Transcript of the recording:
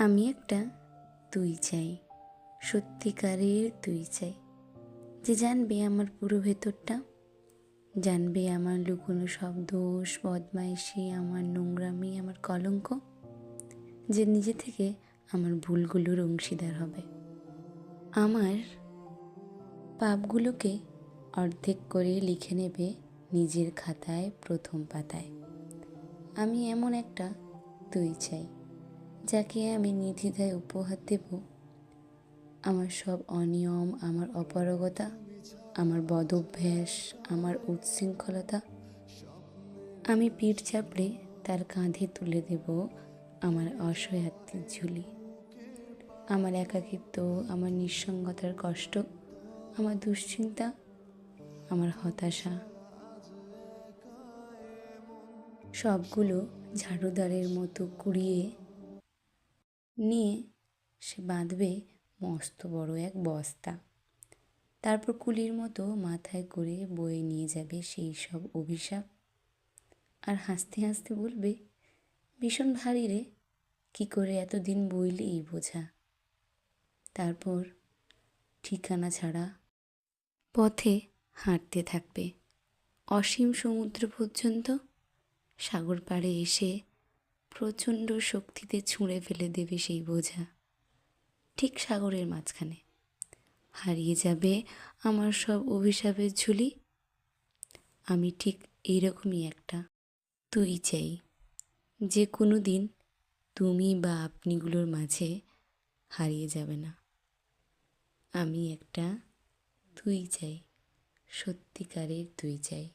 আমি একটা তুই চাই, সত্যিকারের তুই চাই, যে জানবে আমার পুরো ভেতরটা, জানবে আমার লুকোনো সব দোষ, বদমাইশি, আমার নোংরামি, আমার কলঙ্ক, যে নিজে থেকে আমার ভুলগুলোর অংশীদার হবে, আমার পাপগুলোকে অর্ধেক করে লিখে নেবে নিজের খাতায় প্রথম পাতায়। আমি এমন একটা তুই চাই, যাকে আমি নির্দ্বিধায় উপহার দেব আমার সব অনিয়ম, আমার অপারগতা, আমার বদঅভ্যাস, আমার উচ্ছৃঙ্খলতা। আমি পিঠ চাপড়ে তার কাঁধে তুলে দেব আমার অসহায়ত্বের ঝুলি, আমার একাকিত্ব, আমার নিঃসঙ্গতার কষ্ট, আমার দুশ্চিন্তা, আমার হতাশা। সবগুলো ঝাড়ুদারের মতো কুড়িয়ে নিয়ে সে বাঁধবে মস্ত বড় এক বস্তা। তারপর কুলির মতো মাথায় করে বয়ে নিয়ে যাবে সেই সব অভিশাপ, আর হাসতে হাসতে বলবে, ভীষণ ভারী রে, কী করে এতদিন বইলে এই বোঝা। তারপর ঠিকানা ছাড়া পথে হাঁটতে থাকবে অসীম সমুদ্র পর্যন্ত। সাগর পাড়ে এসে প্রচণ্ড শক্তিতে ছুঁড়ে ফেলে দেবে সেই বোঝা। ঠিক সাগরের মাঝখানে হারিয়ে যাবে আমার সব অভিশাপের ঝুলি। আমি ঠিক এইরকমই একটা তুই চাই, যে কোনো দিন তুমি বা আপনিগুলোর মাঝে হারিয়ে যাবে না। আমি একটা তুই চাই, সত্যিকারের তুই চাই।